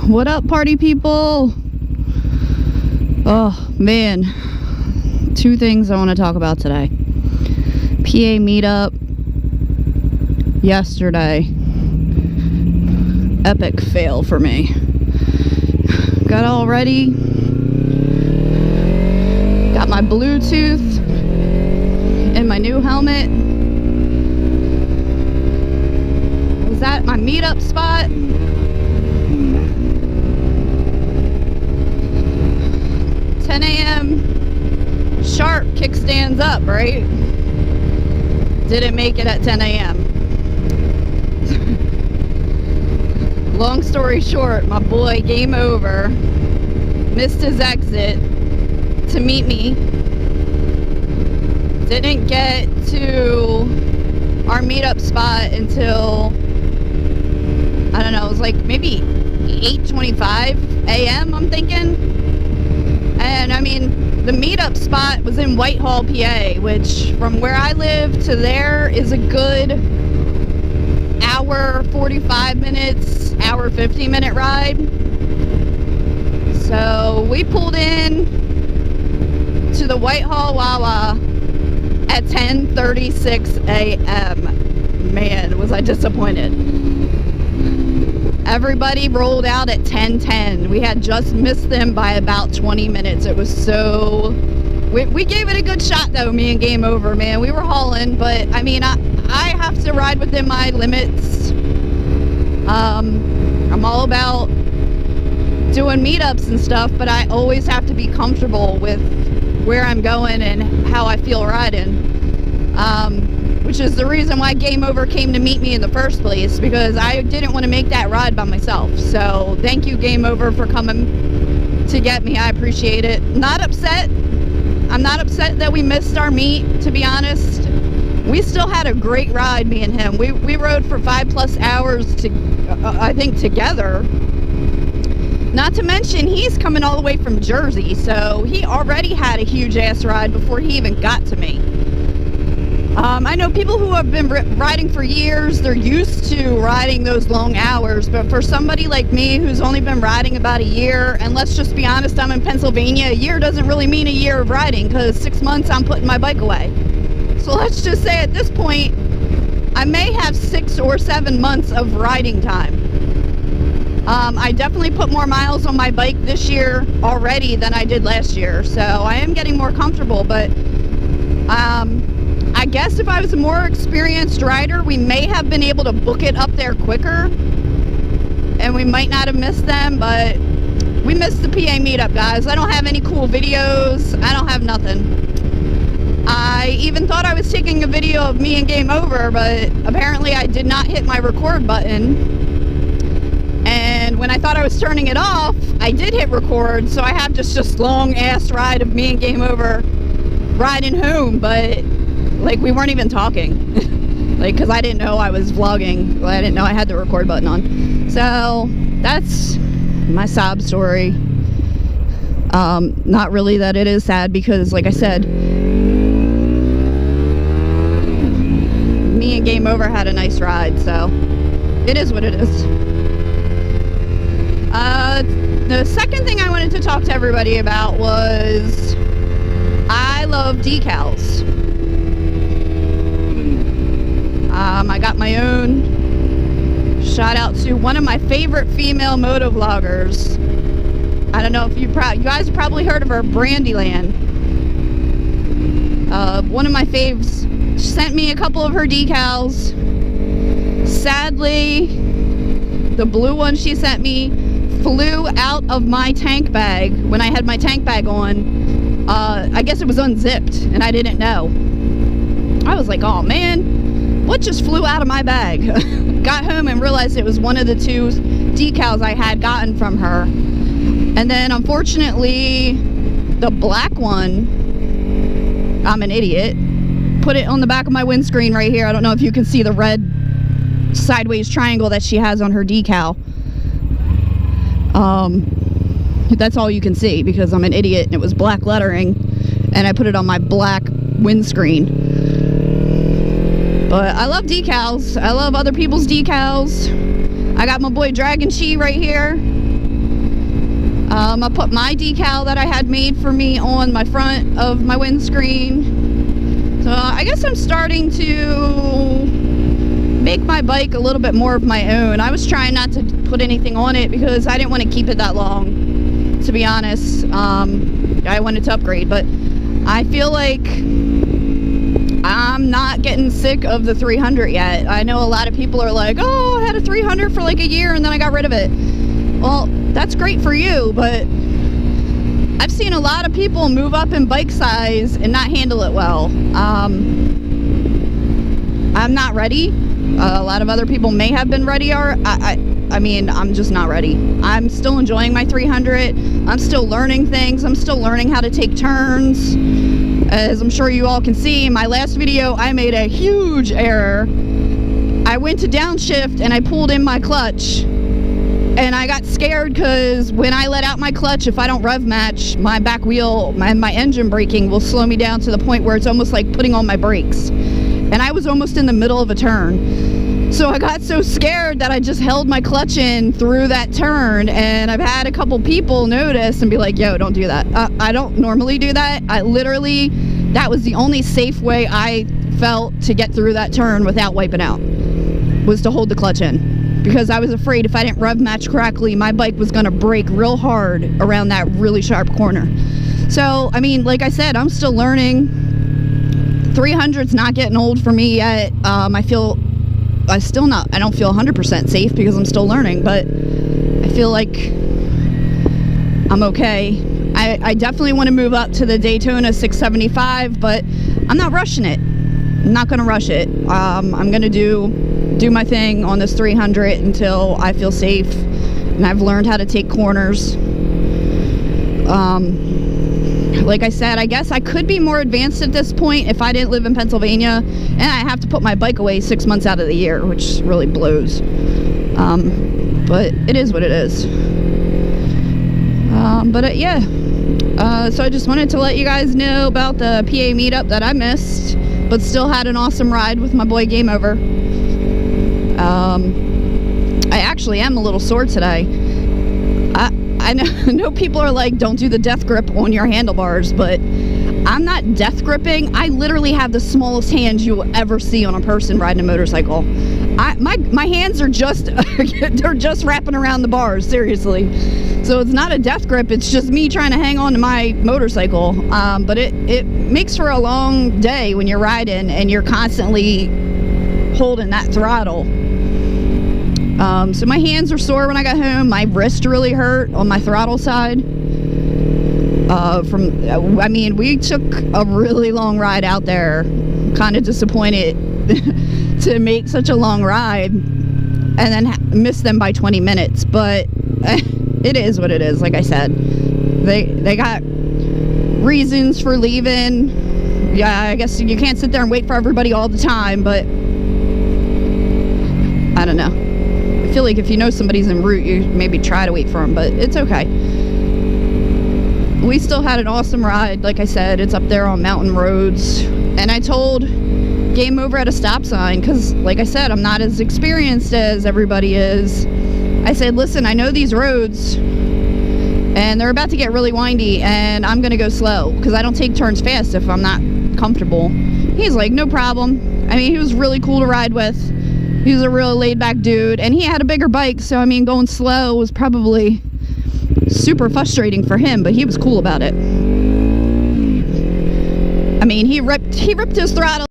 What up, party people? Oh man, two things I want to talk about today. PA meetup yesterday. Epic fail for me. Got all ready. Got my Bluetooth in my new helmet. Was at my meetup spot. 10 a.m. sharp, kickstands up, right? Didn't make it at 10 a.m. Long story short, my boy, game over, missed his exit to meet me. Didn't get to our meetup spot until, I don't know, it was like maybe 8:25 a.m. I'm thinking. And I mean, the meetup spot was in Whitehall, PA, which from where I live to there is a good hour 45 minutes, hour 50-minute ride. So we pulled in to the Whitehall Wawa at 10:36 a.m. Man, was I disappointed. Everybody rolled out at 10:10. We had just missed them by about 20 minutes. It was so... We gave it a good shot, though, me and Game Over, man. We were hauling, but, I mean, I have to ride within my limits. I'm all about doing meetups and stuff, but I always have to be comfortable with where I'm going and how I feel riding. Which is the reason why Game Over came to meet me in the first place, because I didn't want to make that ride by myself. So thank you, Game Over, for coming to get me. I appreciate it. Not upset. I'm not upset that we missed our meet, to be honest. We still had a great ride, me and him. We rode for 5+ hours I think together. Not to mention, he's coming all the way from Jersey, so he already had a huge ass ride before he even got to me. I know people who have been riding for years, they're used to riding those long hours, but for somebody like me who's only been riding about a year, and let's just be honest, I'm in Pennsylvania, a year doesn't really mean a year of riding, because 6 months I'm putting my bike away. So let's just say at this point, I may have 6 or 7 months of riding time. I definitely put more miles on my bike this year already than I did last year, so I am getting more comfortable, but I guess if I was a more experienced rider, we may have been able to book it up there quicker, and we might not have missed them, but we missed the PA meetup, guys. I don't have any cool videos. I don't have nothing. I even thought I was taking a video of me and Game Over, but apparently I did not hit my record button. And when I thought I was turning it off, I did hit record, so I have just long ass ride of me and Game Over riding home, but like we weren't even talking. Like, because I didn't know I was vlogging. I didn't know I had the record button on. So that's my sob story. Not really that it is sad, because like I said, me and Game Over had a nice ride, so it is what it is. The second thing I wanted to talk to everybody about was I love decals. I got my own. Shout out to one of my favorite female moto vloggers. I don't know if you guys have probably heard of her, Brandyland. One of my faves sent me a couple of her decals. Sadly, the blue one she sent me flew out of my tank bag when I had my tank bag on. I guess it was unzipped and I didn't know. I was like, oh man, what just flew out of my bag? Got home and realized it was one of the 2 decals I had gotten from her. And then unfortunately, the black one, I'm an idiot, put it on the back of my windscreen right here. I don't know if you can see the red sideways triangle that she has on her decal. That's all you can see because I'm an idiot and it was black lettering and I put it on my black windscreen. But I love decals. I love other people's decals. I got my boy Dragon Chi right here. I put my decal that I had made for me on my front of my windscreen. So I guess I'm starting to make my bike a little bit more of my own. I was trying not to put anything on it because I didn't want to keep it that long, to be honest. I wanted to upgrade, but I feel like I'm not getting sick of the 300 yet. I know a lot of people are like, oh, I had a 300 for like a year and then I got rid of it. Well, that's great for you, but I've seen a lot of people move up in bike size and not handle it well. I'm not ready. A lot of other people may have been ready. I mean, I'm just not ready. I'm still enjoying my 300. I'm still learning things. I'm still learning how to take turns. As I'm sure you all can see, in my last video, I made a huge error. I went to downshift and I pulled in my clutch. And I got scared because when I let out my clutch, if I don't rev match, my back wheel, my engine braking will slow me down to the point where it's almost like putting on my brakes. And I was almost in the middle of a turn. So I got so scared that I just held my clutch in through that turn. And I've had a couple people notice and be like, yo, don't do that. I don't normally do that. That was the only safe way I felt to get through that turn without wiping out, was to hold the clutch in. Because I was afraid if I didn't rev match correctly, my bike was going to brake real hard around that really sharp corner. So, I mean, like I said, I'm still learning. 300's not getting old for me yet. I don't feel 100% safe because I'm still learning, but I feel like I'm okay. I definitely want to move up to the Daytona 675, but I'm not rushing it. I'm not going to rush it. I'm going to do my thing on this 300 until I feel safe and I've learned how to take corners. Like I said, I guess I could be more advanced at this point if I didn't live in Pennsylvania and I have to put my bike away 6 months out of the year, which really blows. But it is what it is. Yeah. So I just wanted to let you guys know about the PA meetup that I missed, but still had an awesome ride with my boy Game Over. I actually am a little sore today. I know people are like, don't do the death grip on your handlebars, but I'm not death gripping. I literally have the smallest hands you will ever see on a person riding a motorcycle. My hands are just, they're just wrapping around the bars, seriously. So it's not a death grip, it's just me trying to hang on to my motorcycle. But it makes for a long day when you're riding and you're constantly holding that throttle. So my hands are sore when I got home. My wrist really hurt on my throttle side. We took a really long ride out there. Kind of disappointed to make such a long ride and then miss them by 20 minutes. But it is what it is. Like I said, they got reasons for leaving. Yeah, I guess you can't sit there and wait for everybody all the time, but I don't know. I feel like if you know somebody's en route, you maybe try to wait for them, but it's okay. We still had an awesome ride. Like I said, it's up there on mountain roads. And I told Game Over at a stop sign, because like I said, I'm not as experienced as everybody is. I said, listen, I know these roads and they're about to get really windy and I'm gonna go slow because I don't take turns fast if I'm not comfortable. He's like, no problem. I mean, he was really cool to ride with. He was a real laid back dude and he had a bigger bike, so I mean, going slow was probably super frustrating for him, but he was cool about it. I mean, he ripped his throttle